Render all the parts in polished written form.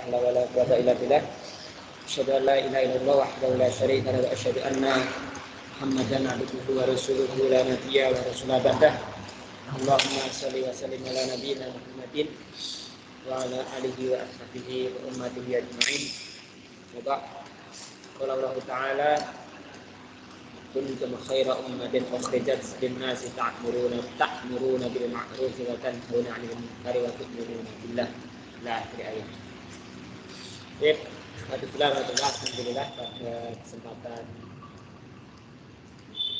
haula wala quwwata illa billah. Asyhadu an la ilaha illallah wahdahu la syarika lahu wa asyhadu anna Muhammadan abduhu wa rasuluhu la nabiyya wa rasula ba'dah. Allahumma shalli wa sallim ala nabiyyina Muhammadin wa ala alihi wa ashabihi wa ummatihi ajma'in. Wa ba'd. Qala Allah Ta'ala kuntum khayra ummatin ukhrijat lin-nasi ta'muruna bil ma'ruf wa tanhauna 'anil munkari wa tu'minuna billah. La akhir ayat. Baik, alhamdulillah pada kesempatan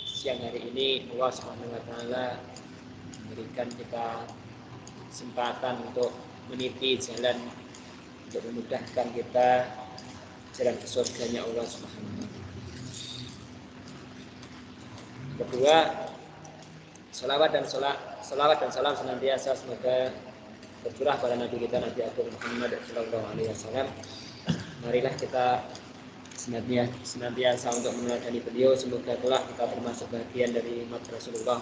siang hari ini Allah Subhanahu wa taala memberikan kita kesempatan untuk meniti jalan untuk memudahkan kita jalan ke surganya Allah Subhanahu wa taala. Kedua, salawat dan salam senantiasa semoga tercurah pada Nabi kita Nabi Agung Muhammad sallallahu alaihi wasallam. Marilah kita senantiasa untuk meneladani beliau. Semoga kelak kita termasuk bagian dari umat Rasulullah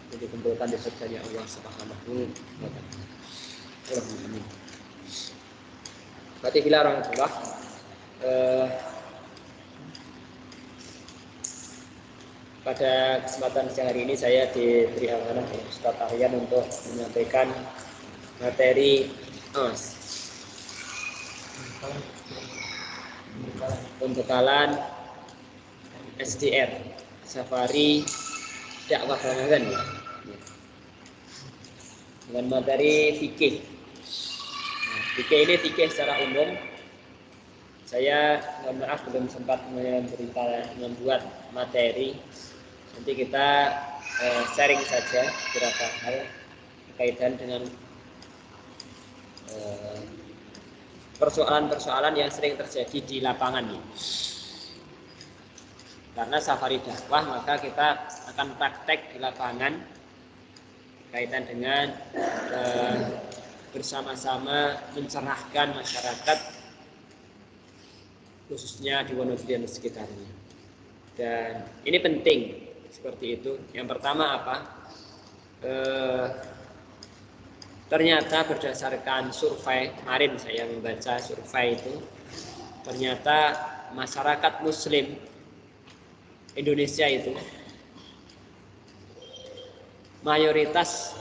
yang dikumpulkan di surganya Allah Subhanahu wa taala. Amin. Fatihillah rahmatullah. Pada kesempatan siang hari ini saya diberi amanah oleh Ustaz Aryan untuk menyampaikan materi pembekalan SDR Safari Dakwah Ramadan dengan materi fikih. Fikih ini fikih secara umum. Saya mohon maaf belum sempat membuat materi. Nanti kita sharing saja beberapa hal berkaitan dengan persoalan-persoalan yang sering terjadi di lapangan ini. Karena safari dakwah, maka kita akan praktek di lapangan berkaitan dengan bersama-sama mencerahkan masyarakat, khususnya di Wonogiri dan sekitarnya. Dan ini penting seperti itu. Yang pertama apa? Ternyata berdasarkan survei, kemarin saya membaca survei itu, ternyata masyarakat Muslim Indonesia itu mayoritas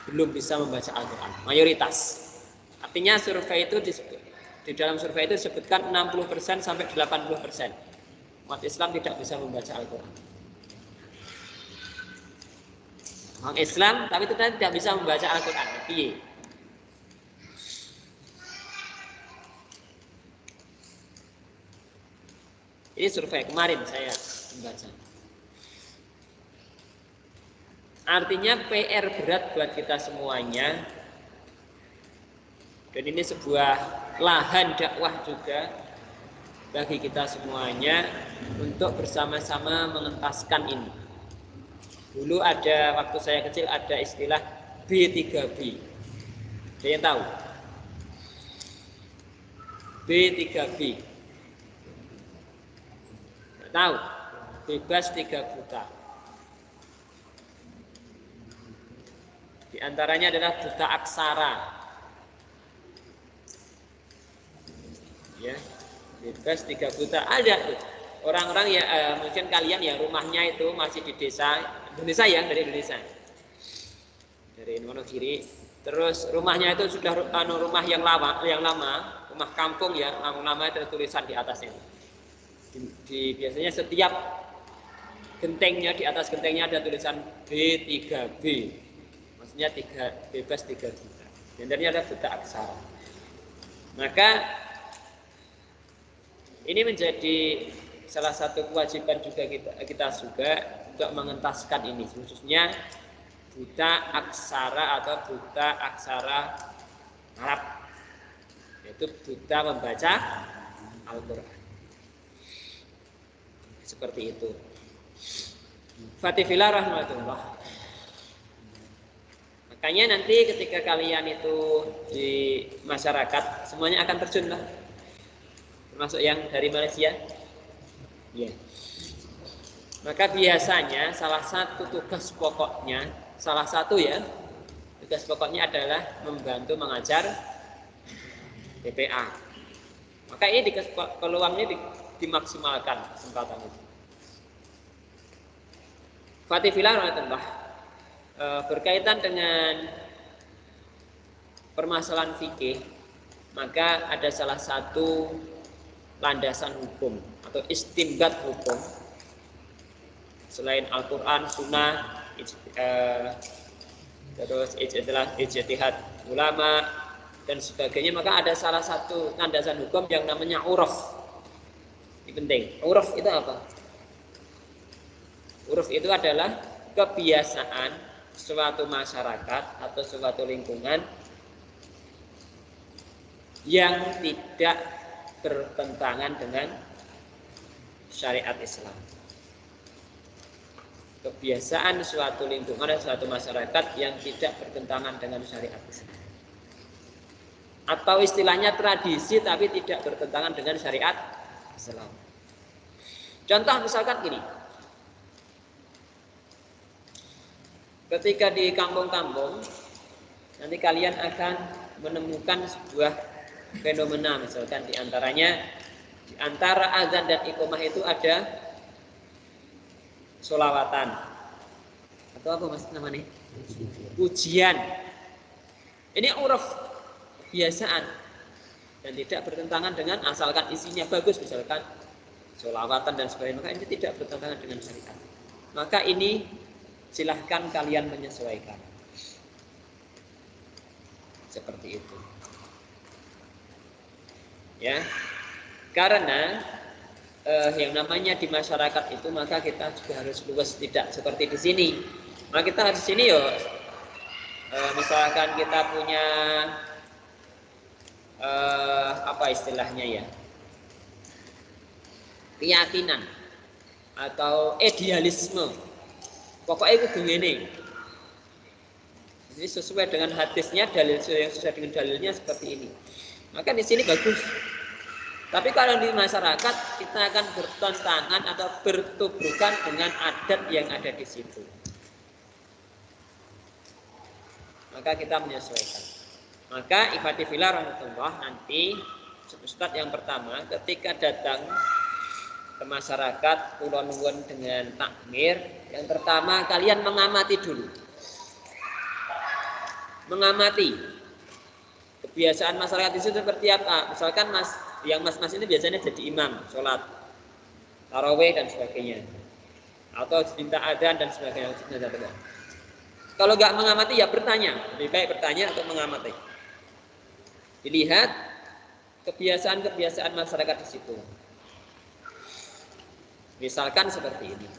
belum bisa membaca Al-Quran. Mayoritas. Artinya survei itu di dalam survei itu disebutkan 60% sampai 80% umat Islam tidak bisa membaca Al-Quran. Orang Islam tapi tidak bisa membaca Al-Quran. Piye? Ini survei kemarin saya membaca. Artinya PR berat buat kita semuanya. Dan ini sebuah lahan dakwah juga bagi kita semuanya untuk bersama-sama mengentaskan ini. Dulu ada, waktu saya kecil ada istilah B3B. Ada yang tahu? B3B. Tidak tahu? Bebas 3 buta. Di antaranya adalah buta aksara. Ya, bebas 3 buta. Ada orang-orang ya mungkin kalian yang rumahnya itu masih di desa Indonesia ya, dari Indonesia, dari Wonogiri. Terus rumahnya itu sudah rumah yang lama, rumah kampung ya, lama ada tulisan di atasnya. Biasanya setiap gentengnya, di atas gentengnya ada tulisan B3B, maksudnya bebas 3 buta. Dan ternyata ada buta aksara. Maka ini menjadi salah satu kewajiban juga kita juga untuk mengentaskan ini, khususnya buta aksara atau buta aksara Arab, yaitu buta membaca Al-Quran. Seperti itu. Fatihillah rahmatullah. Makanya nanti ketika kalian itu di masyarakat semuanya akan terjun lah. Termasuk yang dari Malaysia. Ya. Maka biasanya salah satu tugas pokoknya adalah membantu mengajar BPA. Maka ini peluangnya dimaksimalkan kesempatan itu. Fatifillah rahmatullah, berkaitan dengan permasalahan fikih, maka ada salah satu landasan hukum atau istinbat hukum selain Al-Quran, Sunnah, terus ijtihad ulama dan sebagainya. Maka ada salah satu landasan hukum yang namanya uruf. Ini penting. Uruf itu apa? Uruf itu adalah kebiasaan suatu masyarakat atau suatu lingkungan yang tidak bertentangan dengan syariat Islam. Kebiasaan suatu lingkungan dan suatu masyarakat yang tidak bertentangan dengan syariat Islam. Atau istilahnya tradisi tapi tidak bertentangan dengan syariat Islam. Contoh misalkan gini. Ketika di kampung-kampung, nanti kalian akan menemukan sebuah fenomena, misalkan di antara azan dan iqamah itu ada sholawatan atau apa mas namanya? Ujian. Ini uruf, kebiasaan dan tidak bertentangan dengan asalkan isinya bagus, misalkan sholawatan dan sebagainya. Maka ini tidak bertentangan dengan syariat. Maka ini silahkan kalian menyesuaikan. Seperti itu. Ya. Karena yang namanya di masyarakat itu maka kita juga harus luas, tidak seperti di sini. Maka kita harus sini misalkan kita punya apa istilahnya ya? Keyakinan atau idealisme. Pokoknya itu begini. Jadi sesuai dengan hadisnya, dalil yang sesuai dengan dalilnya seperti ini. Maka di sini bagus. Tapi kalau di masyarakat kita akan bertentangan atau bertubrukan dengan adat yang ada di situ. Maka kita menyesuaikan. Maka ikhwati fillah rahmatullah, nanti Ustaz yang pertama ketika datang ke masyarakat kula nuwun dengan takmir, yang pertama kalian mengamati dulu. Mengamati kebiasaan masyarakat di situ seperti apa. Misalkan mas ini biasanya jadi imam sholat tarawih dan sebagainya, atau diminta adzan dan sebagainya. Kalau nggak mengamati ya bertanya, lebih baik bertanya atau mengamati. Dilihat kebiasaan-kebiasaan masyarakat di situ. Misalkan seperti ini.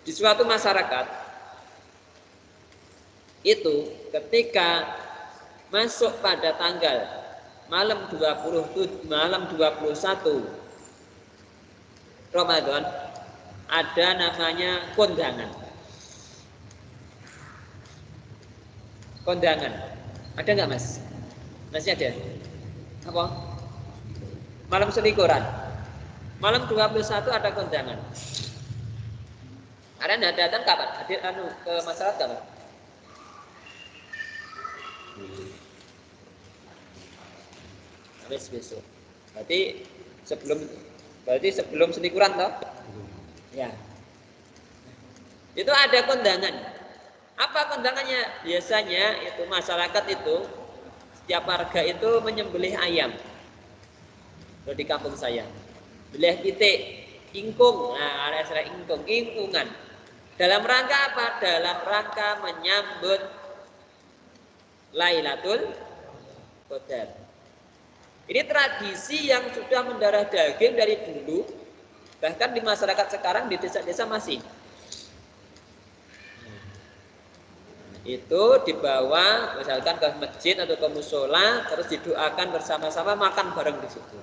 Di suatu masyarakat itu ketika masuk pada tanggal malam 21 Ramadan ada namanya kondangan. Kondangan. Ada nggak mas? Masih ada? Apa? Malam selikuran. Malam 21 ada kondangan. Kalian datang kapan? Hadir ke masyarakat kapan? Habis besok. Berarti sebelum selikuran toh? Ya. Itu ada kondangan. Apa kondangannya? Biasanya itu masyarakat itu setiap warga itu menyembelih ayam. Kalau di kampung saya, belah pitik, ingkung, nah ada istilah ingkungan. Dalam rangka apa? Dalam rangka menyambut Lailatul Qadar. Ini tradisi yang sudah mendarah daging dari dulu, bahkan di masyarakat sekarang di desa-desa masih. Itu dibawa misalkan ke masjid atau ke musola, terus didoakan bersama-sama, makan bareng di situ.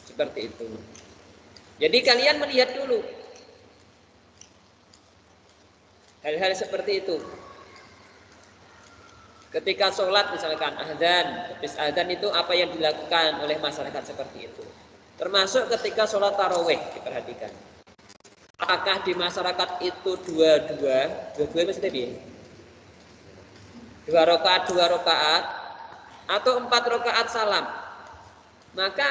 Seperti itu. Jadi kalian melihat dulu hal-hal seperti itu. Ketika sholat misalkan azan, habis azan itu apa yang dilakukan oleh masyarakat seperti itu. Termasuk ketika sholat tarawih, diperhatikan. Apakah di masyarakat itu dua-dua maksudnya dia? Dua rakaat, atau 4 rakaat salam. Maka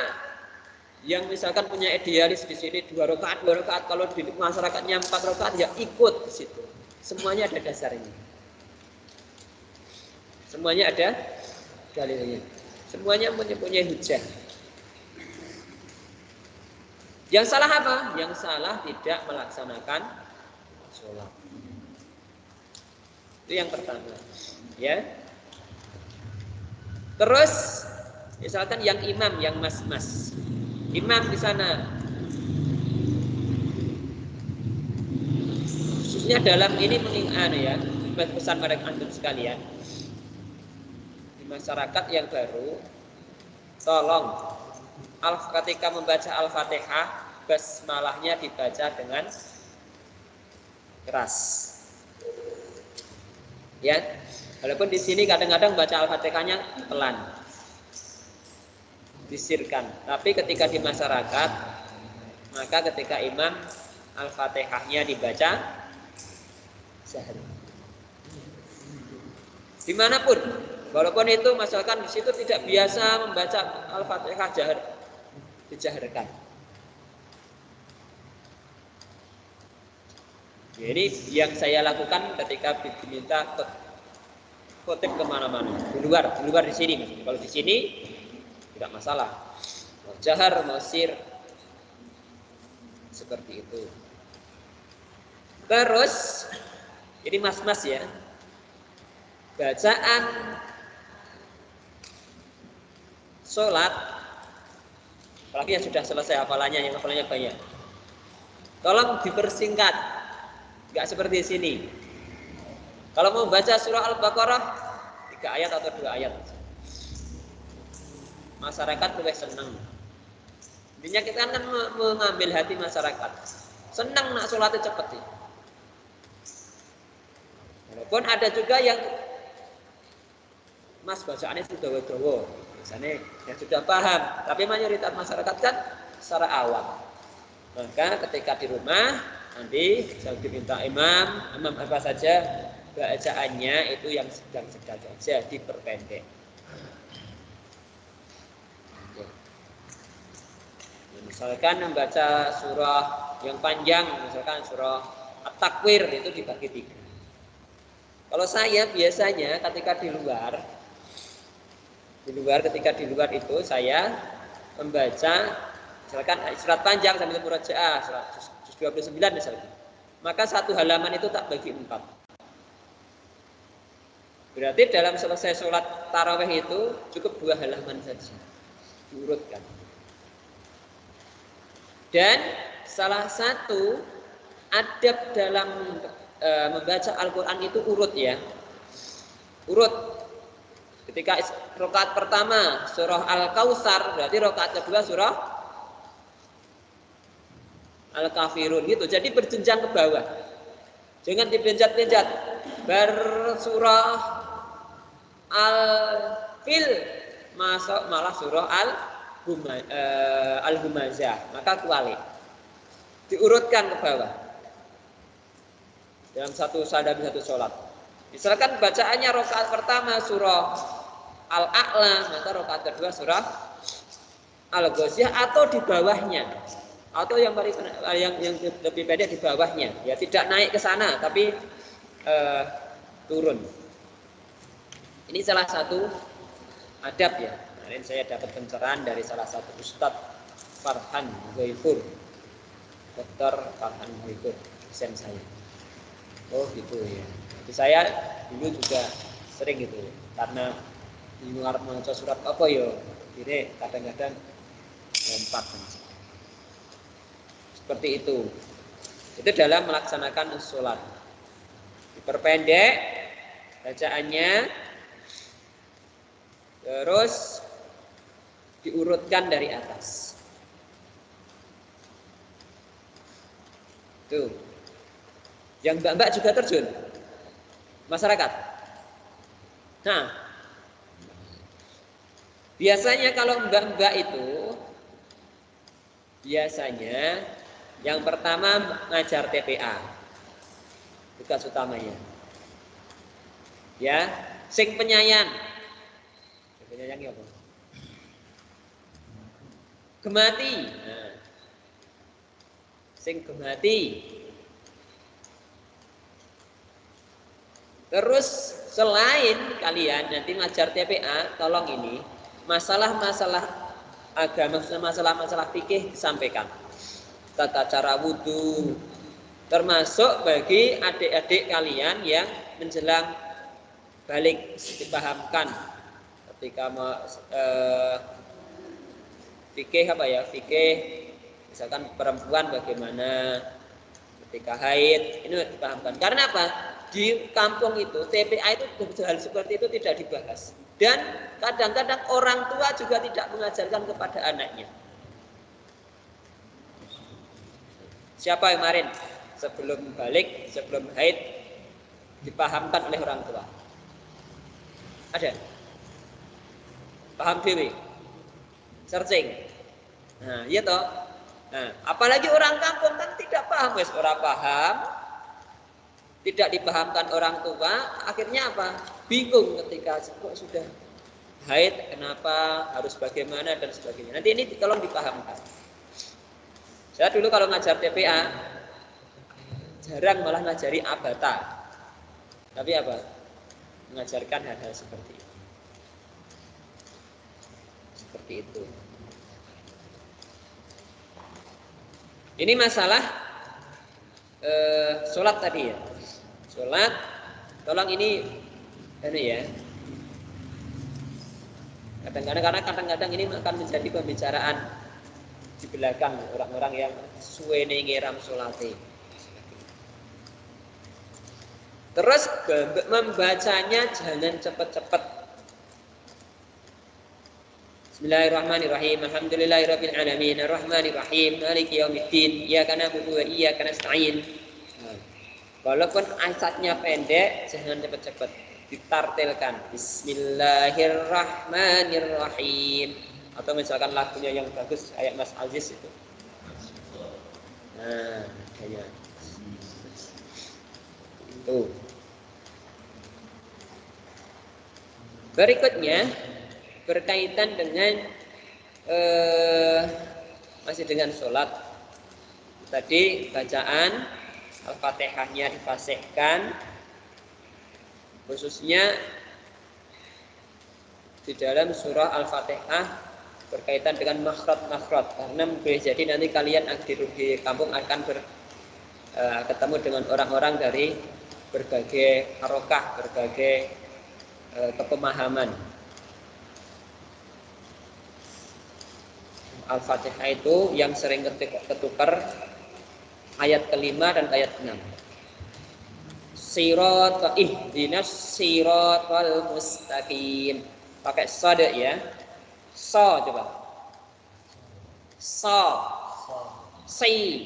yang misalkan punya idealis di sini 2 rakaat, kalau di masyarakatnya 4 rakaat ya ikut di situ. Semuanya ada dasarnya. Semuanya ada dalilnya. Semuanya mempunyai hujah. Yang salah apa? Yang salah tidak melaksanakan sholat. Itu yang pertama. Ya. Terus misalkan yang imam, yang mas-mas. Imam di sana. Khususnya dalam ini mengingat ya, pesan pada antum sekalian. Di masyarakat yang baru, tolong ketika membaca Al-Fatihah, basmalahnya dibaca dengan keras. Ya, walaupun di sini kadang-kadang baca Al-Fatihahnya pelan, disirkan. Tapi ketika di masyarakat, maka ketika imam Al-Fatihahnya dibaca sehari. Dimanapun, walaupun itu misalkan di situ tidak biasa membaca Al-Fatihah dijaharkan. Jadi yang saya lakukan ketika diminta khotib kemana-mana, di luar di sini. Kalau di sini tidak masalah, mau jahar, mau sir, seperti itu. Terus ini mas-mas ya, bacaan sholat, apalagi yang sudah selesai hafalannya, yang hafalannya banyak, tolong dipersingkat, nggak seperti sini. Kalau mau baca surah Al-Baqarah 3 ayat atau 2 ayat, masyarakat lebih senang. Intinya kita kan mengambil hati masyarakat, senang nak sholatnya cepat sih. Walaupun ada juga yang mas bacaannya sudah dawa-dawa, misalnya yang sudah paham, tapi mayoritas masyarakat kan secara awam. Maka ketika di rumah nanti saya diminta imam apa saja bacaannya itu yang sedang-sedang saja diperpendek. Misalkan membaca surah yang panjang, misalkan surah At-Takwir itu dibagi 3. Kalau saya biasanya ketika di luar itu saya membaca misalkan surat panjang sambil murojaah 129 misalkan. Maka 1 halaman itu tak bagi 4. Berarti dalam selesai sholat tarawih itu cukup 2 halaman saja diurutkan. Dan salah satu adab dalam membaca Al-Quran itu urut ya. Urut. Ketika rakaat pertama surah Al-Kautsar, berarti rakaat kedua surah Al-Kafirun gitu. Jadi berjenjang ke bawah. Jangan dibenjat-benjat. Surah Al-Fil masuk malah surah Al-Humazah. Maka kuali. Diurutkan ke bawah. Dalam satu sholat. Misalkan bacaannya rakaat pertama surah Al-A'la, maka rakaat kedua surah Al-Ghasyiyah atau di bawahnya. Atau yang lebih pendek di bawahnya. Ya tidak naik ke sana tapi turun. Ini salah satu adab ya. Kemarin saya dapat pencerahan dari salah satu Ustadz Farhan Ghaifur. Dr. Farhan Ghaifur, dosen saya. Oh gitu ya. Jadi saya dulu juga sering gitu. Karena di luar membaca surat apa ya. Jadi kadang-kadang lompat. Seperti itu. Itu dalam melaksanakan sholat. Diperpendek bacaannya, terus diurutkan dari atas. Tuh. Yang mbak-mbak juga terjun masyarakat. Nah, biasanya kalau mbak-mbak itu Biasanya yang pertama ngajar TPA, tugas utamanya. Ya, sing penyayang. Penyayang ya apa? Gemati. Nah, sing gemati. Terus selain kalian nanti ngajar TPA, tolong ini masalah-masalah agama, masalah-masalah fikih disampaikan. Tata cara wudhu, termasuk bagi adik-adik kalian yang menjelang balik dipahamkan ketika fikih apa ya, fikih misalkan perempuan bagaimana ketika haid, ini dipahamkan. Karena apa? Di kampung itu TPA itu hal seperti itu tidak dibahas, dan kadang-kadang orang tua juga tidak mengajarkan kepada anaknya. Siapa yang kemarin sebelum balik, sebelum haid dipahamkan oleh orang tua? Ada? Paham dewi? Searching. Nah, iya toh. Nah, apalagi orang kampung kan tidak paham, wes orang paham, tidak dipahamkan orang tua, akhirnya apa? Bingung ketika kok sudah haid, kenapa, harus bagaimana dan sebagainya. Nanti ini tolong dipahamkan. Saya dulu kalau ngajar TPA jarang malah ngajari abata, tapi apa? Mengajarkan hal-hal seperti itu. Seperti itu. Ini masalah sholat tadi ya. Sholat, tolong ini ya. Kadang-kadang ini akan menjadi pembicaraan di belakang orang-orang yang suwene ngiram sholate. Terus membacanya jangan cepat-cepat. Bismillahirrahmanirrahim. Alhamdulillahirabbil alamin, arrahmanirrahim, maliki yaumiddin, iyyaka na'budu wa iyyaka nasta'in. Walaupun ayatnya pendek, jangan cepat-cepat, ditartilkan. Bismillahirrahmanirrahim. Atau misalkan lagunya yang bagus kayak Mas Aziz itu. Nah, kayak itu. Berikutnya berkaitan dengan masih dengan sholat. Tadi bacaan Al-Fatihahnya difasihkan, khususnya di dalam surah Al-Fatihah berkaitan dengan makhraj, karena boleh jadi nanti kalian di kampung akan ketemu dengan orang-orang dari berbagai harokah, berbagai kepemahaman. Al-Fatihah itu yang sering ketukar ayat kelima dan ayat 6. Ihdinas siratal mustaqim. Pakai sad ya. So coba. So. Si.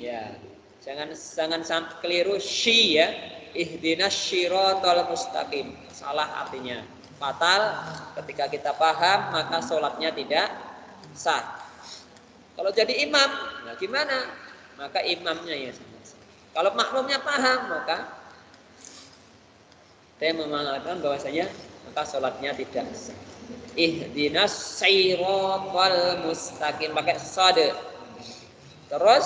Ya. Jangan sampai keliru shi ya. Ihdinas siratal mustaqim. Salah artinya. Fatal ketika kita paham maka sholatnya tidak sah. Kalau jadi imam, nah gimana? Maka imamnya ya. Kalau makmumnya paham maka saya mengatakan bahwasanya maka sholatnya tidak sah. Ihdinas siratal mustaqim, pakai sad. Terus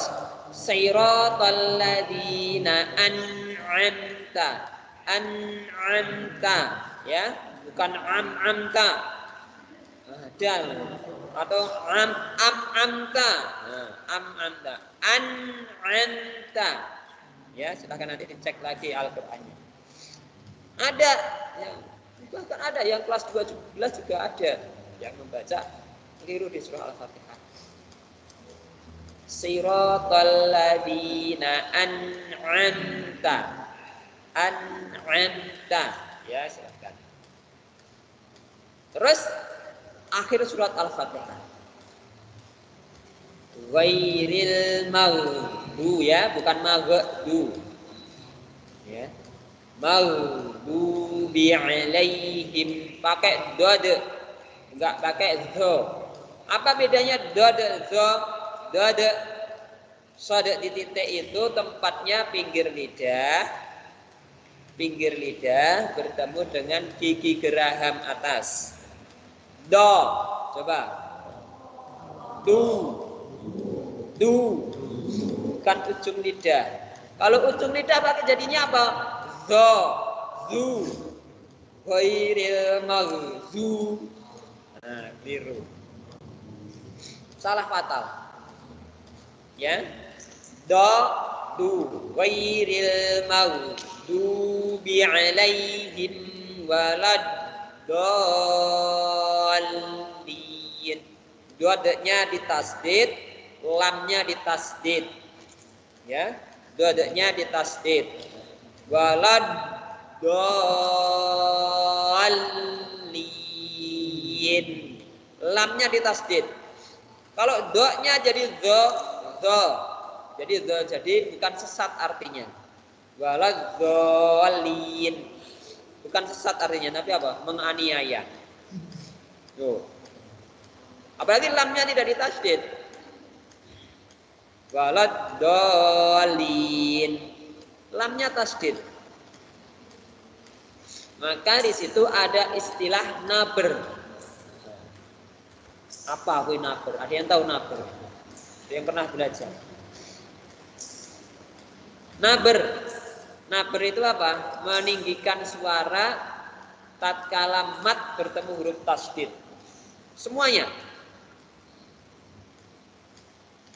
siratal ladzina an'amta ya, bukan amta. Dal atau amta. Nah, amta. An'amta. Ya, silakan nanti dicek lagi Al-Qur'annya. Ada yang bahkan ada yang kelas 12 juga ada yang membaca keliru di surah Al-Fatihah. Siratal ladzina an'amta. Ya, silakan. Terus akhir surat Al-Fatihah. Ghairil maghdubi ya, bukan maghdu. Ya. Maghdubi alaihim, pakai dod, enggak pakai dho. Apa bedanya dod, zo, dod, sod di titik itu tempatnya pinggir lidah bertemu dengan gigi geraham atas. Do, coba. Du, bukan ujung lidah. Kalau ujung lidah pakai jadinya apa? Zo, zu, ghairil maghzu. Nah, keliru. Salah fatal. Ya. Do, du, ghairil maghdubi alaihim walad dallin. Dodanya ditasdid, lamnya ditasdid. Ya. Dodanya ditasdid. Walad dallin. Lamnya ditasdid. Kalau do-nya jadi zo. Jadi bukan sesat artinya. Waladzallin. Bukan sesat artinya, tapi apa? Menganiaya. Tuh. Apalagi lamnya tidak ditasdid. Waladzallin. Lamnya tasdid. Maka di situ ada istilah naber. Apa itu naber? Ada yang tahu naber? Ada yang pernah belajar? Naber itu apa? Meninggikan suara tatkala mat bertemu huruf tasdid. Semuanya.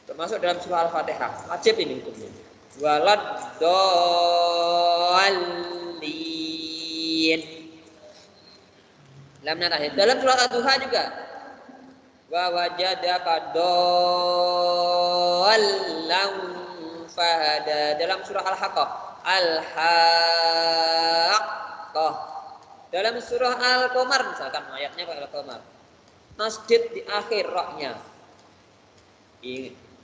Termasuk dalam surah Al-Fatihah. Wajib ini hukumnya. Waladdallin. Lamnya tasdid. Dalam surah Ad-Duha juga. Wa wajadaka dallan fahada. Dalam surah Al-Haqqah. Al-Haqqah. Dalam surah Al-Qamar misalkan ayatnya Al-Qamar. Tasdid di akhir ra'nya.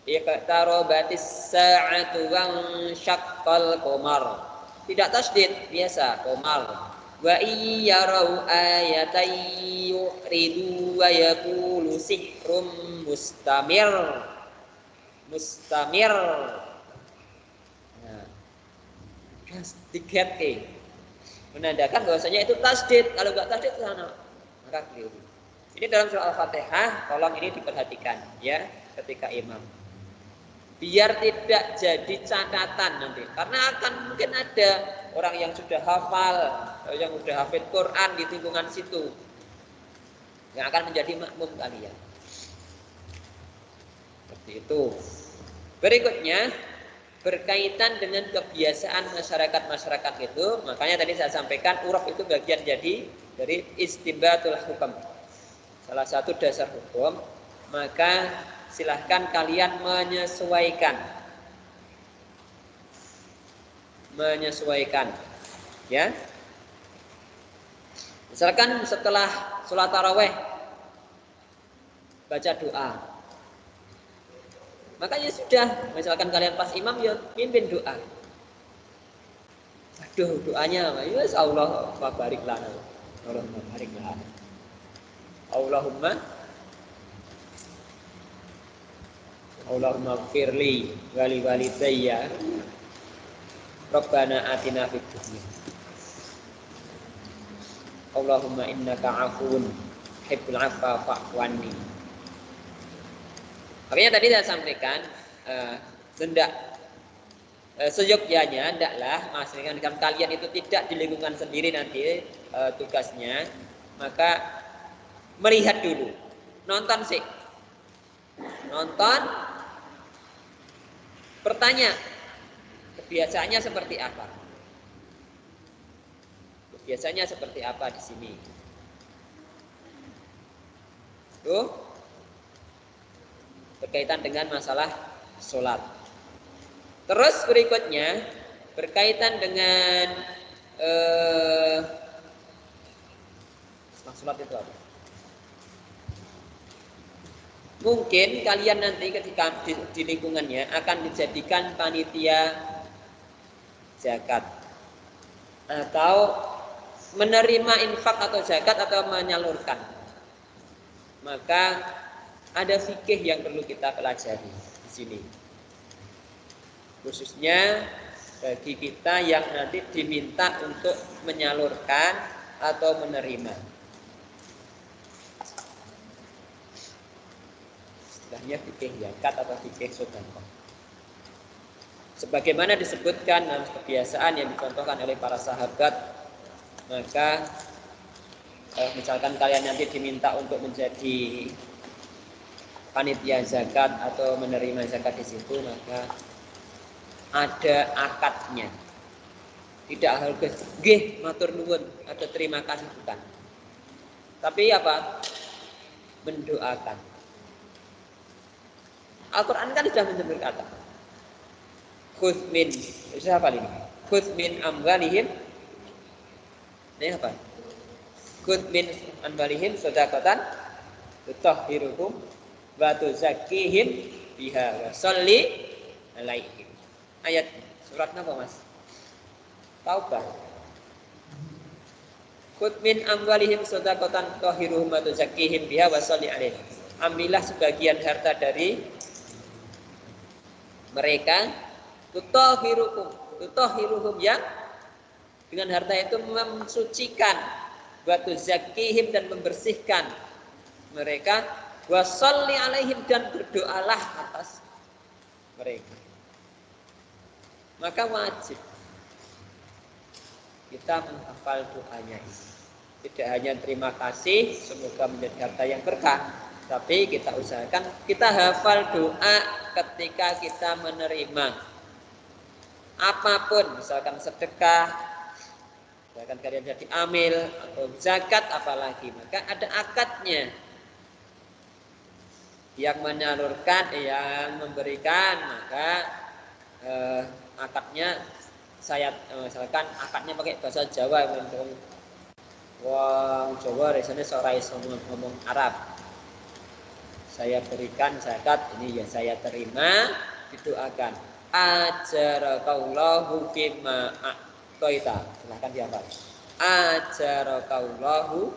Iqtarabatis sa'atu wan syaqqal qamar. Tidak tasdid, biasa qamar. Wa iyyarau ayatan yu'ridu wa yaqulu sihrum mustamir. Nah, diget menandakan bahwasanya itu tasdid. Kalau enggak tasdid sana maka keliru. Ini dalam surah Al-Fatihah, tolong ini diperhatikan ya ketika imam. Biar tidak jadi catatan nanti. Karena akan mungkin ada orang yang sudah hafal, yang sudah hafid Quran di lingkungan situ, yang akan menjadi makmum kalian. Seperti itu. Berikutnya berkaitan dengan kebiasaan masyarakat itu, makanya tadi saya sampaikan uruf itu bagian jadi dari istinbatul hukum. Salah satu dasar hukum, maka silahkan kalian menyesuaikan, ya. Misalkan setelah sholat taraweh baca doa, maka ya sudah. Misalkan kalian pas imam ya pimpin doa. Aduh doanya, ya Allah barik lana, Allahumma barik lana, Allahumma firli wali walidayya Rabbana atina fid dunya Allahumma innaka afuwun tuhibbul afwa fa'fu anni. Makanya tadi saya sampaikan seyogyanya hendaklah maksudnya kalian itu tidak di lingkungan sendiri nanti tugasnya, maka melihat dulu, nonton, bertanya kebiasaannya seperti apa. Biasanya seperti apa di sini? Tuh berkaitan dengan masalah sholat. Terus berikutnya berkaitan dengan sholat itu apa? Mungkin kalian nanti ketika di lingkungannya akan dijadikan panitia zakat atau menerima infak atau zakat atau menyalurkan. Maka ada fikih yang perlu kita pelajari di sini. Khususnya bagi kita yang nanti diminta untuk menyalurkan atau menerima. Istilahnya fikih zakat atau fikih sedekah. Sebagaimana disebutkan dalam kebiasaan yang dicontohkan oleh para sahabat, maka misalkan kalian nanti diminta untuk menjadi panitia zakat atau menerima zakat di situ, maka ada akadnya. Tidak harus nggih matur nuwun atau terima kasih, bukan. Tapi apa? Mendoakan. Al-Quran kan sudah menyebut kata khudz min, siapa ini? Khudz min amwalihim. Ini apa? Khudz min amwalihim shadaqatan tutahhiruhum wa tuzakkihim biha wa sholli alaihim. Ayat surat apa, Mas? Taubah. Khudz min amwalihim shadaqatan tutahhiruhum wa tuzakkihim biha wa sholli alaihim. Ambillah sebagian harta dari mereka, tutahhiruhum yang dengan harta itu mensucikan, wa tuzakkihim dan membersihkan mereka, wa sholli alaihim dan berdoalah atas mereka. Maka wajib kita menghafal doanya ini. Tidak hanya terima kasih, semoga menjadi harta yang berkah, tapi kita usahakan kita hafal doa ketika kita menerima apapun, misalkan sedekah, misalkan kalian jadi amil atau zakat apalagi, maka ada akadnya. Yang menyalurkan, yang memberikan, maka akadnya saya misalkan akadnya pakai bahasa Jawa, wong Jawa rasanya ora iso ngomong Arab. Saya berikan zakat, ini ya saya terima, didoakan. Ajarakallahu fima a'taita. Silahkan dihafal. Ajarakallahu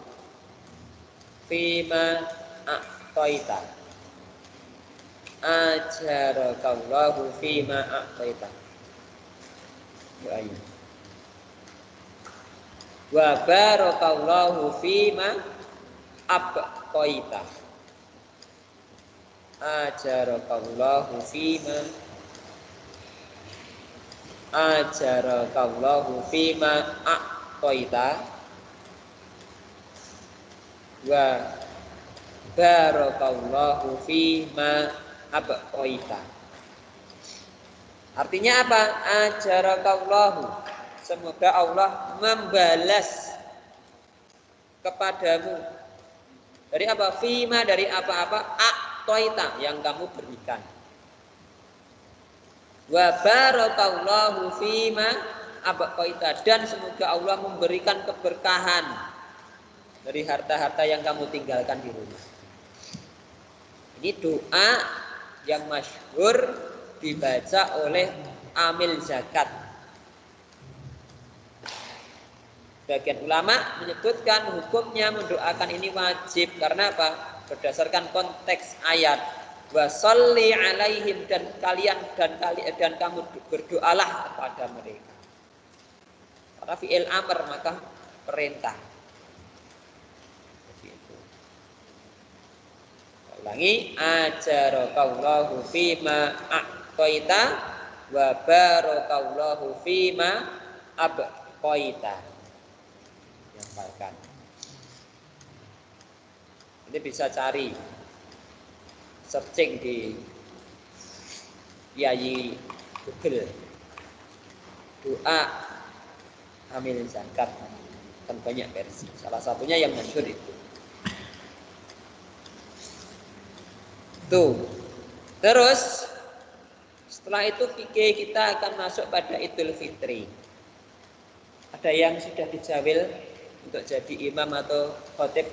fima a'taita. Ajarakallahu fima a'taita. Doanya. Wa barakallahu fima abqaita. Ajarakallahu fima a'taita wa barakallahu fima abqaita. Artinya apa? Ajarakallahu, semoga Allah membalas kepadamu dari apa? Fima, dari apa-apa a'taita yang kamu berikan. Wa barakallahu fima abqaita, dan semoga Allah memberikan keberkahan dari harta-harta yang kamu tinggalkan di rumah. Ini doa yang masyhur dibaca oleh amil zakat. Bagian ulama menyebutkan hukumnya mendoakan ini wajib karena apa? Berdasarkan konteks ayat, wa sholli alaihim, dan kalian dan kamu berdoalah kepada mereka. Karena fi'il amr, maka perintah. Begitu. Ulangi, ajarakallahu fima a'taita wa barakallahu fima abqaita. Dihafalkan. Ini bisa cari searching di Yai Google doa amil zakat, kan banyak versi. Salah satunya yang masyhur itu. Tuh. Terus setelah itu fikih kita akan masuk pada Idul Fitri. Ada yang sudah dijawil untuk jadi imam atau khotib?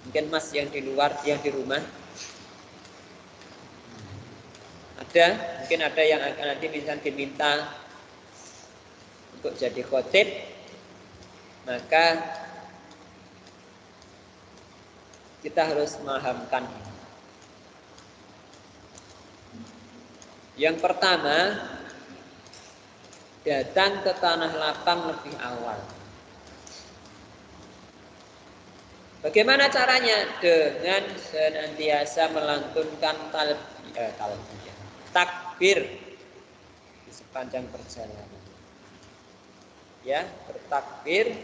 Mungkin Mas yang di luar, yang di rumah. Ada, mungkin ada yang akan nanti misalnya diminta untuk jadi khotib, maka Kita harus memahamkan. Yang pertama, datang ke tanah lapang lebih awal. Bagaimana caranya? Dengan senantiasa melantunkan takbir di sepanjang perjalanan. Ya, bertakbir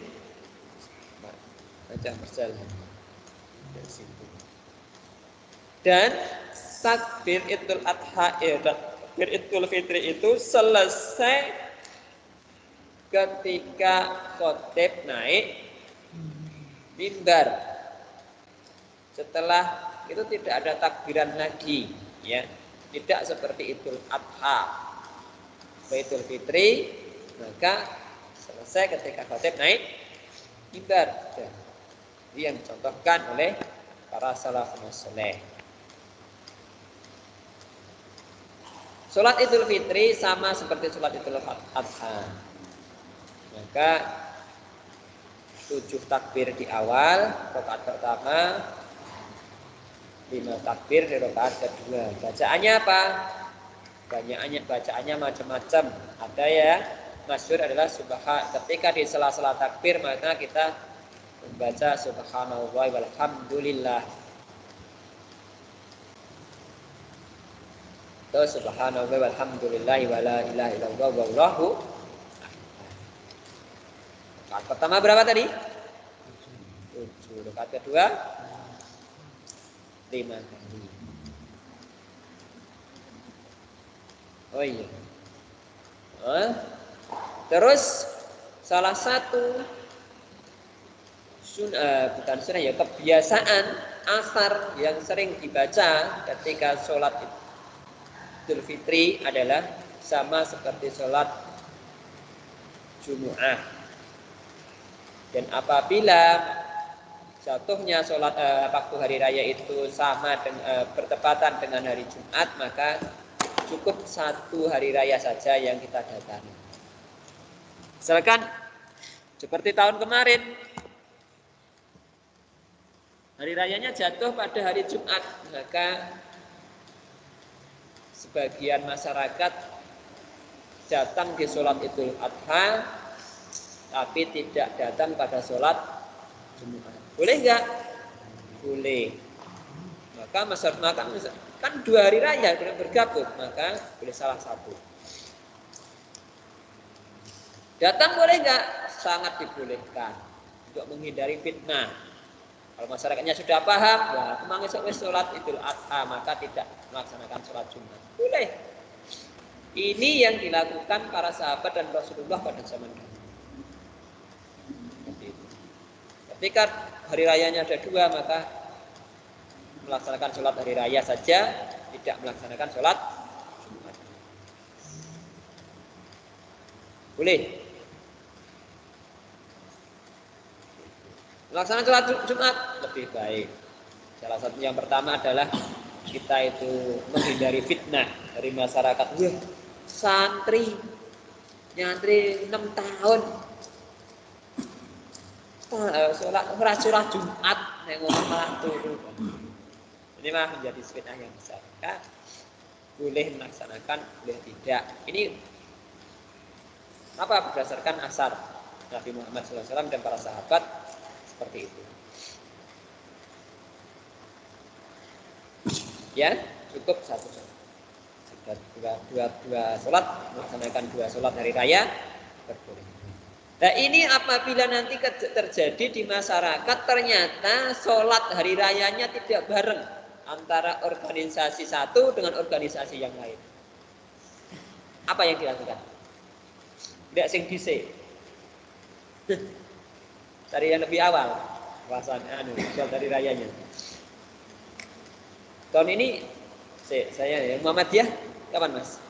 sepanjang perjalanan. Dan takbir Idul Adha, takbir Idul Fitri itu selesai ketika khotib naik mimbar. Setelah itu tidak ada takbiran lagi, ya. Tidak seperti Idul Adha, Idul Fitri, maka selesai ketika khotib naik mimbar. Ini yang dicontohkan oleh para salafus saleh. Salat Idul Fitri sama seperti salat Idul Adha. Maka 7 takbir di awal rakaat pertama, 5 takbir di rakaat kedua. Bacaannya apa? Bacaannya macam-macam. Ada ya, masyhur adalah ketika di sela-sela takbir maka kita membaca subhanallah walhamdulillah. Atau subhanallah walhamdulillah wala ilaha illallah wallahu. Rakaat pertama berapa tadi? 7. Rakaat kedua 5 kali. Oh iya. Terus salah satu bukan sunnah ya, kebiasaan asar yang sering dibaca ketika sholat Idul Fitri adalah sama seperti sholat Jumu'ah. Dan apabila jatuhnya sholat waktu hari raya itu sama bertepatan dengan hari Jumat, maka cukup 1 hari raya saja yang kita datangi. Misalkan seperti tahun kemarin, hari rayanya jatuh pada hari Jumat, maka sebagian masyarakat datang di sholat Idul Adha, tapi tidak datang pada sholat Jumat. Boleh enggak? Boleh. Maka kan 2 hari raya bergabung, maka boleh salah satu. Datang boleh enggak? Sangat dibolehkan untuk menghindari fitnah. Kalau masyarakatnya sudah paham, ya memang esok sholat Idul Adha, maka tidak melaksanakan sholat Jumat. Boleh. Ini yang dilakukan para sahabat dan Rasulullah pada zaman dulu. Ketika hari rayanya ada 2, maka melaksanakan sholat hari raya saja, tidak melaksanakan sholat Jumat. Boleh. Melaksanakan sholat Jumat lebih baik. Salah satu yang pertama adalah kita itu menghindari fitnah dari masyarakat. Wah, santri nyantri 6 tahun sholat Jumat nengok malah turu. Ini malah menjadi fitnah yang besar. Maka boleh melaksanakan, boleh tidak. Ini apa? Berdasarkan asar Nabi Muhammad SAW dan para sahabat seperti itu. Ya, cukup 1 sholat. Sudah dua sholat, melaksanakan 2 sholat hari raya berboleh. Nah ini apabila nanti terjadi di masyarakat ternyata sholat hari rayanya tidak bareng antara organisasi satu dengan organisasi yang lain. Apa yang dilakukan? Tidak sing dhisik. Cari yang lebih awal sholat hari rayanya. Tahun ini saya yang Muhammadiyah kapan Mas?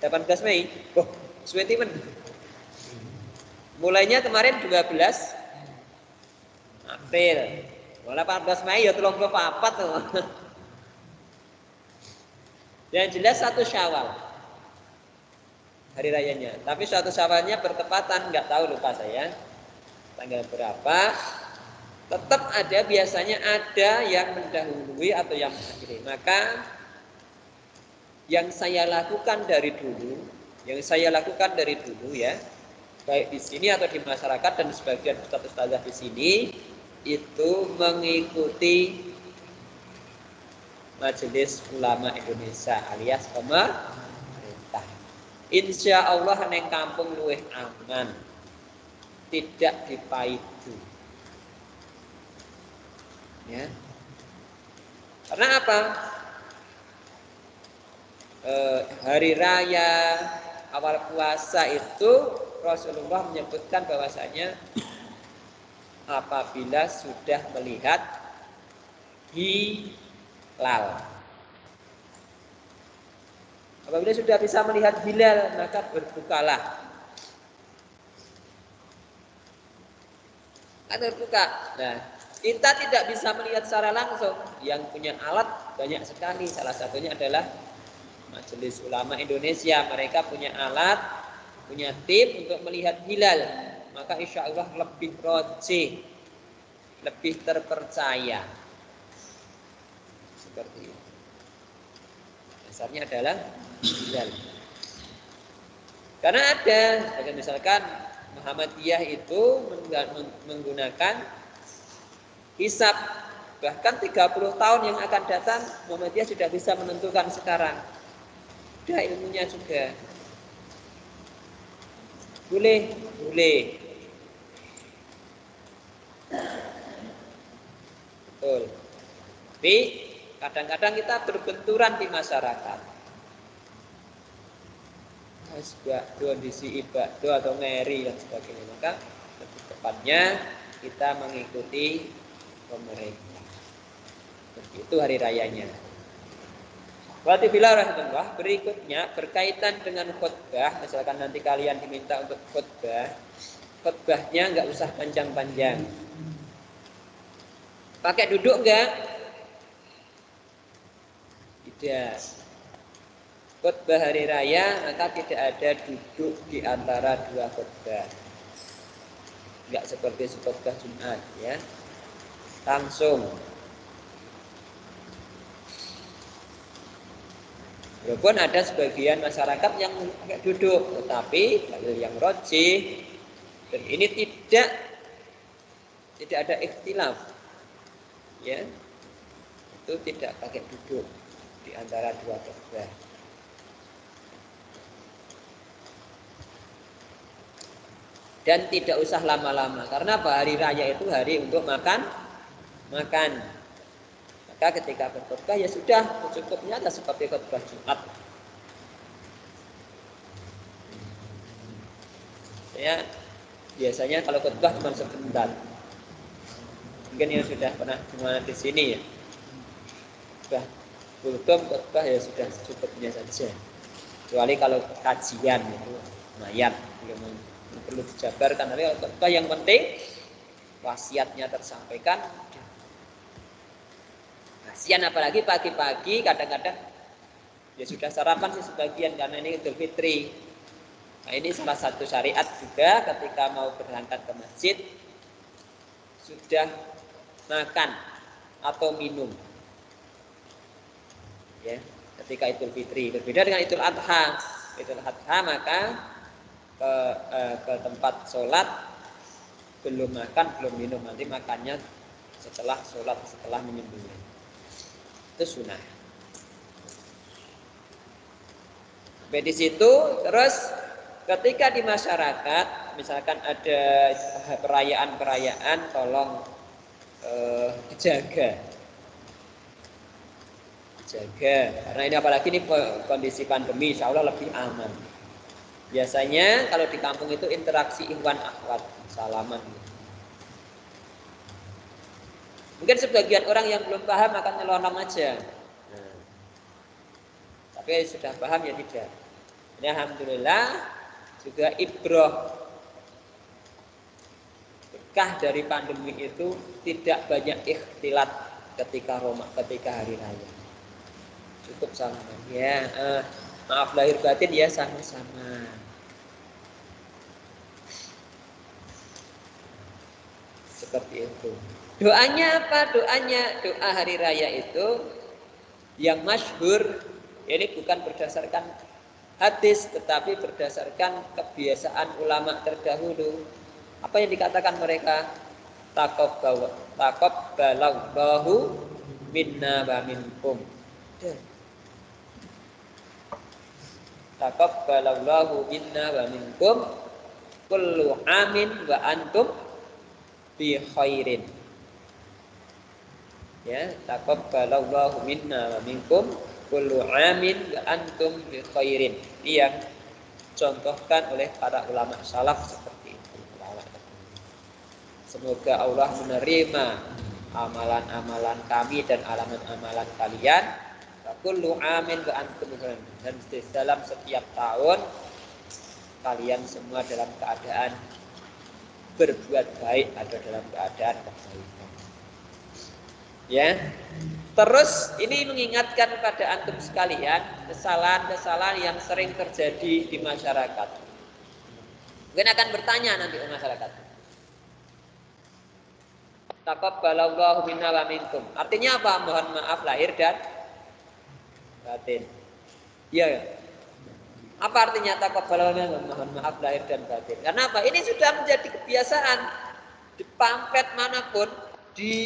18 Mei. Oh, suwe timen. Mulainya kemarin 12 April. Malah 14 Mei ya 34 tuh. Yang jelas 1 Syawal hari rayanya. Tapi 1 Syawalnya bertepatan, enggak tahu lupa saya. tanggal berapa, tetap ada, biasanya ada yang mendahului atau yang mengakhiri. Maka yang saya lakukan dari dulu ya, baik di sini atau di masyarakat dan sebagian ustaz-ustazah di sini, itu mengikuti Majelis Ulama Indonesia alias pemerintah. Insya Allah neng kampung luweh aman, tidak dipaidu. Ya. Karena apa? Hari raya awal puasa itu Rasulullah menyebutkan bahwasanya apabila sudah melihat hilal, apabila sudah bisa melihat hilal, maka berbukalah. Ada berbuka. Nah, kita tidak bisa melihat secara langsung. Yang punya alat banyak sekali. Salah satunya adalah Majelis Ulama Indonesia. Mereka punya alat, punya tim untuk melihat hilal. Maka insya Allah lebih rajih, lebih terpercaya. Seperti itu. Dasarnya adalah hilal. Karena ada, misalkan Muhammadiyah itu menggunakan hisab. Bahkan 30 tahun yang akan datang Muhammadiyah sudah bisa menentukan sekarang. Sudah ilmunya juga. Boleh. Betul. Tapi kadang-kadang kita berbenturan di masyarakat. Kondisi ibadu atau ngeri dan sebagainya. Maka lebih tepatnya kita mengikuti pemerintah. Begitu hari rayanya. Berarti bila rahmatullah, berikutnya berkaitan dengan khutbah. Misalkan nanti kalian diminta untuk khutbahnya nggak usah panjang-panjang. Pakai duduk nggak? Tidak. Khutbah hari raya maka tidak ada duduk di antara dua khutbah. Nggak seperti khutbah Jumat, ya. Langsung. Walaupun ada sebagian masyarakat yang pakai duduk, tetapi dalil yang rajih, dan ini tidak ada ikhtilaf, ya, itu tidak pakai duduk di antara dua khutbah. Dan tidak usah lama-lama, karena hari raya itu hari untuk makan. Maka ketika berkhutbah ya sudah, cukupnya adalah seperti khutbah Jumat. Ya, biasanya kalau khutbah cuma sebentar. Mungkin yang sudah pernah cuma di sini ya. Khutbah ya sudah cukupnya saja. Kecuali kalau kajian itu lumayan, belum perlu dijabarkan. Tapi kalau khutbah yang penting wasiatnya tersampaikan. Kasihan apalagi pagi-pagi, kadang-kadang ya sudah sarapan sih sebagian karena ini Idul Fitri. Nah, ini salah satu syariat juga ketika mau berangkat ke masjid sudah makan atau minum. Ya, ketika Idul Fitri berbeda dengan Idul Adha. Idul Adha maka ke tempat sholat belum makan, belum minum, nanti makannya setelah sholat, setelah menyembelih. Itu sunnah. Sampai di situ, terus ketika di masyarakat, misalkan ada perayaan-perayaan, tolong jaga. Karena ini apalagi ini kondisi pandemi, insya Allah lebih aman. Biasanya kalau di kampung itu interaksi ikhwan akhwat, salaman. Mungkin sebagian orang yang belum paham akan nyelonong aja. Nah, tapi sudah paham ya tidak. Ini alhamdulillah juga ibroh. Berkah dari pandemi itu tidak banyak ikhtilat ketika hari raya. Cukup salaman. Ya, maaf lahir batin ya sama-sama. seperti itu. Doanya apa? Doa hari raya itu yang masyhur, ini bukan berdasarkan hadis tetapi berdasarkan kebiasaan ulama terdahulu. Apa yang dikatakan mereka? Taqabbalallahu minna wa minkum. Taqabbalallahu minna wa minkum kullu amin wa antum bi khairin. Ya, taqabbalallahu minna wa minkum kullu amin wa antum bi khairin. Yang contohkan oleh para ulama salaf seperti itu. Semoga Allah menerima amalan-amalan kami dan amalan-amalan kalian. Kullu amin wa antum bi khairin. Dan dalam setiap tahun kalian semua dalam keadaan berbuat baik atau dalam keadaan kebaikan. Ya. Terus ini mengingatkan pada antum sekalian kesalahan-kesalahan yang sering terjadi di masyarakat. Mungkin akan bertanya nanti ke masyarakat. Taqabbalallahu minna wa minkum. Artinya apa? Mohon maaf lahir dan batin. Iya ya. Apa artinya taqabbalallahu minna? Mohon maaf lahir dan batin. Karena apa? Ini sudah menjadi kebiasaan di pamflet manapun, di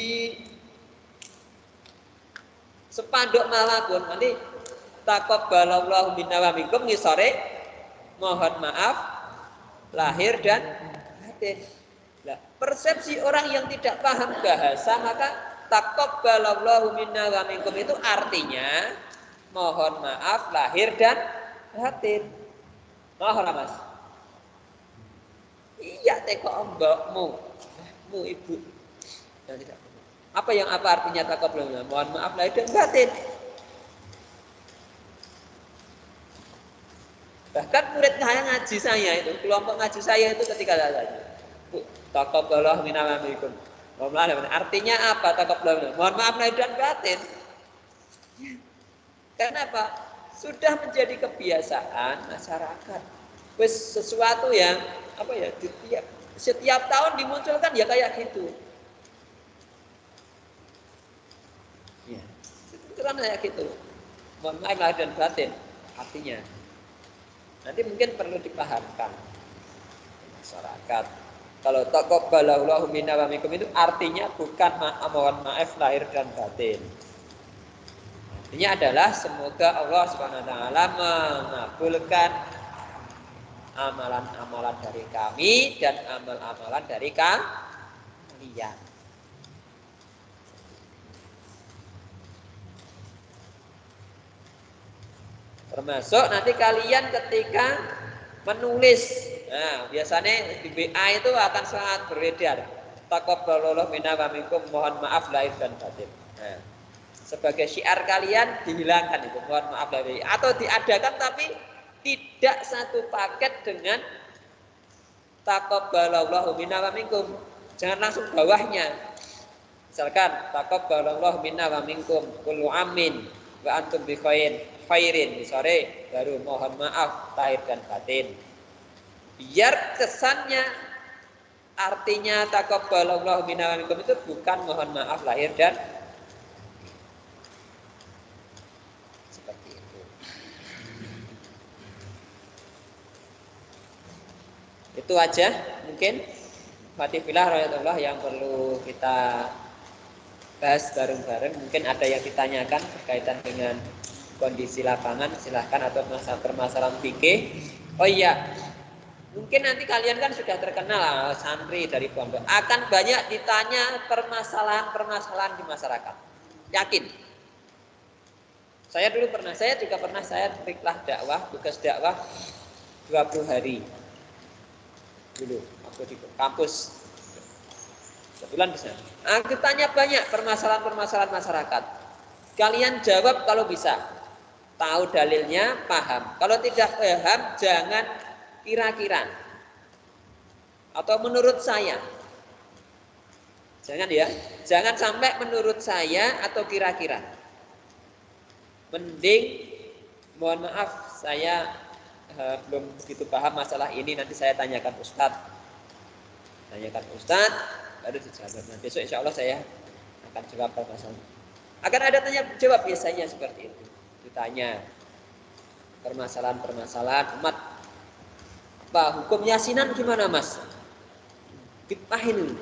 sepanduk manapun nanti taqabbalallahu minna wa minkum ngisore mohon maaf lahir dan batin. Nah, persepsi orang yang tidak paham bahasa maka taqabbalallahu minna wa minkum itu artinya mohon maaf lahir dan batin. Mohon Mas. Iya teko mbokmu, mu ibu. Dan tidak. Apa artinya taqabbalallahu? Mohon maaf lahir dan batin. Bahkan murid ngaji saya itu, kelompok ngaji saya itu ketika saya taqabbalallahu minna wa minkum. Artinya apa taqabbalallahu? Mohon maaf lahir dan batin. Kenapa? Sudah menjadi kebiasaan masyarakat. Wes sesuatu yang apa ya? Setiap tahun dimunculkan ya kayak gitu. Ya, itu kan kayak gitu. Mohon maaf lahir dan batin. Artinya, nanti mungkin perlu dipahamkan masyarakat. Kalau taqabbalallahu minna wa minkum itu artinya bukan mohon maaf lahir dan batin. Artinya adalah semoga Allah Subhanahu wa taala mengabulkan amalan-amalan dari kami dan amal-amalan dari kalian. Termasuk nanti kalian ketika menulis, nah biasanya di WA itu akan sangat beredar. Taqabbalallahu minna wa minkum, mohon maaf lahir dan batin. Nah, sebagai syiar kalian dihilangkan itu, mohon maaf lahir atau diadakan tapi tidak satu paket dengan taqabbalallahu minna wa minkum. Jangan langsung bawahnya. Misalkan taqabbalallahu minna wa minkum kullu amin wa antum bi khairin sore baru mohon maaf lahir dan batin. Biar kesannya artinya taqabbalallahu minna wa minkum itu bukan mohon maaf lahir dan seperti itu. Itu aja mungkin Fatihillah rahmatullah yang perlu kita bahas bareng-bareng. Mungkin ada yang ditanyakan berkaitan dengan kondisi lapangan, silahkan, atau permasalahan fikih. Oh iya, mungkin nanti kalian kan sudah terkenal santri dari pondok, akan banyak ditanya permasalahan-permasalahan di masyarakat. Yakin? Saya juga pernah saya riklah dakwah, tugas dakwah 20 hari dulu waktu di kampus. Sebulan bisa. Aku tanya banyak permasalahan-permasalahan masyarakat. Kalian jawab kalau bisa. Tahu dalilnya, paham. Kalau tidak paham, jangan kira-kira. Atau menurut saya. Jangan ya. Jangan sampai menurut saya atau kira-kira. Mending, mohon maaf, saya belum begitu paham masalah ini. Nanti saya tanyakan Ustadz. baru dijawab. Nah, besok insya Allah saya akan jawab permasalahan. Akan ada tanya jawab biasanya seperti itu. Ditanya permasalahan umat. Pak, hukum yasinan gimana Mas? Dipahin dulu.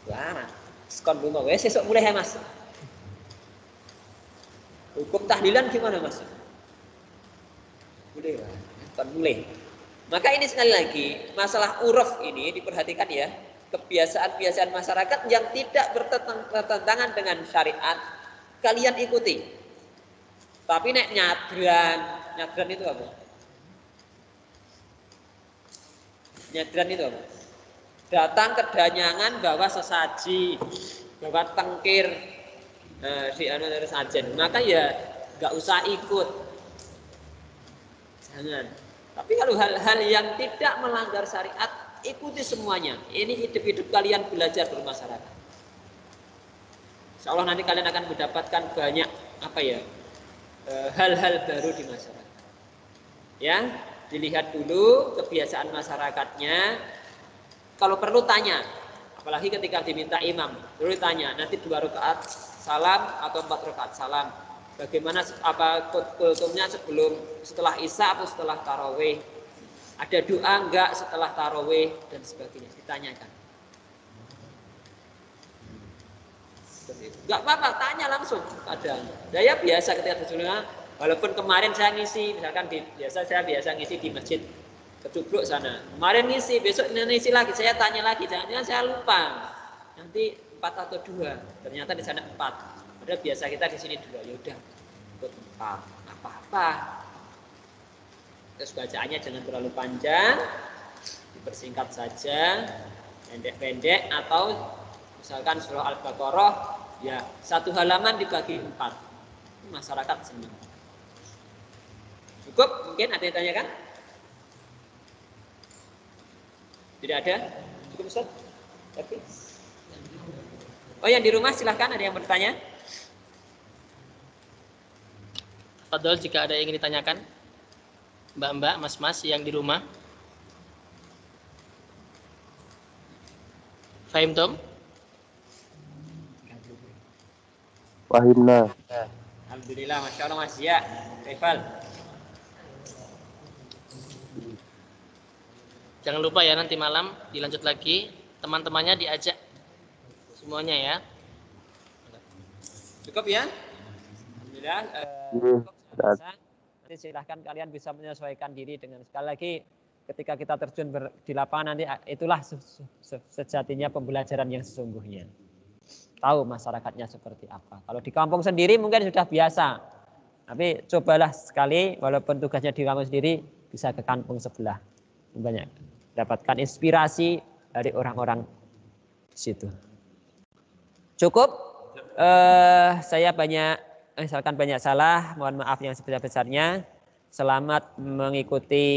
Wah, skon rumah wes esok mulai ya Mas. Hukum tahlilan gimana Mas? Boleh lah, skon mulai. Maka ini sekali lagi masalah uruf ini diperhatikan ya, kebiasaan-kebiasaan masyarakat yang tidak bertentangan dengan syariat kalian ikuti. Tapi nek nyadran itu apa? Nyadran itu apa? Datang ke danyangan bawa sesaji, bawa tengkir, si anu terus ajen. Maka ya nggak usah ikut. Jangan. Tapi kalau hal-hal yang tidak melanggar syariat, ikuti semuanya. Ini hidup-hidup kalian belajar bermasyarakat. Insya Allah nanti kalian akan mendapatkan banyak hal-hal baru di masyarakat. Ya, dilihat dulu kebiasaan masyarakatnya. Kalau perlu tanya, apalagi ketika diminta imam, perlu tanya. Nanti 2 rakaat salam atau 4 rakaat salam. Bagaimana kultumnya setelah isya atau setelah tarawih? Ada doa enggak setelah tarawih dan sebagainya ditanyakan. Enggak apa-apa, tanya langsung. Ada. Saya biasa ketika berjumlah, walaupun kemarin saya ngisi, misalkan saya biasa ngisi di masjid Ketubruk sana. Kemarin ngisi, besok ngisi lagi, saya tanya lagi, jangan-jangan saya lupa. Nanti 4 atau 2, ternyata di sana 4. Padahal biasa kita di sini 2, ya udah ikut 4, apa-apa. Terus bacaannya jangan terlalu panjang, dipersingkat saja, pendek-pendek, atau misalkan surah Al-Baqarah, ya 1 halaman dibagi 4. Masyarakat senang. Cukup? Mungkin ada yang tanyakan? Tidak ada? Cukup Ustaz? Oke. Oh, yang di rumah silahkan, ada yang bertanya? Fadol, jika ada yang ingin ditanyakan, mbak-mbak, mas-mas yang di rumah. Fahim Tom? Fahimna. Alhamdulillah, Masya Allah Mas ya. Rifal. Jangan lupa ya, nanti malam dilanjut lagi. Teman-temannya diajak semuanya ya. Cukup ya? Alhamdulillah. Nanti silahkan kalian bisa menyesuaikan diri dengan, sekali lagi ketika kita terjun di lapangan nanti, itulah sejatinya pembelajaran yang sesungguhnya. Tahu masyarakatnya seperti apa. Kalau di kampung sendiri mungkin sudah biasa. Tapi cobalah sekali, walaupun tugasnya di kampung sendiri, bisa ke kampung sebelah. Banyak dapatkan inspirasi dari orang-orang di situ. Cukup. Saya misalkan banyak salah, mohon maaf yang sebesar-besarnya. Selamat mengikuti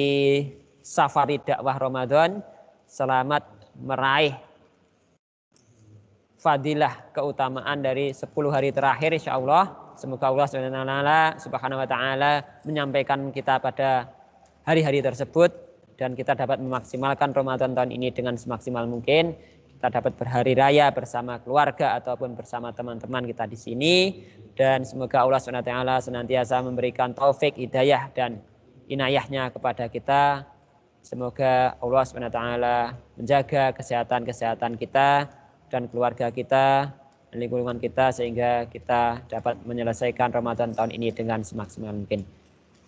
safari dakwah Ramadan. Selamat meraih fadilah keutamaan dari 10 hari terakhir insyaallah. Semoga Allah Subhanahu wa taala menyampaikan kita pada hari-hari tersebut dan kita dapat memaksimalkan Ramadan tahun ini dengan semaksimal mungkin. Kita dapat berhari raya bersama keluarga ataupun bersama teman-teman kita di sini, dan semoga Allah Subhanahu wa taala senantiasa memberikan taufik, hidayah dan inayahnya kepada kita. Semoga Allah Subhanahu wa taala menjaga kesehatan kita dan keluarga kita, lingkungan kita, sehingga kita dapat menyelesaikan Ramadan tahun ini dengan semaksimal mungkin.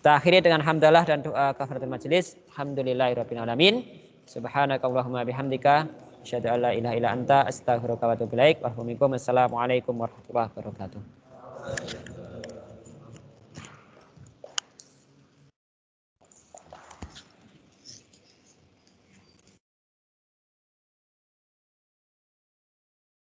Kita akhiri dengan hamdalah dan doa kafaratul majelis. Alhamdulillahirabbil alamin. Subhanakallahumma bihamdika asyhadu an la ilaha illa anta astaghfiruka wa atubu ilaik. Wassalamualaikum warahmatullahi wabarakatuh.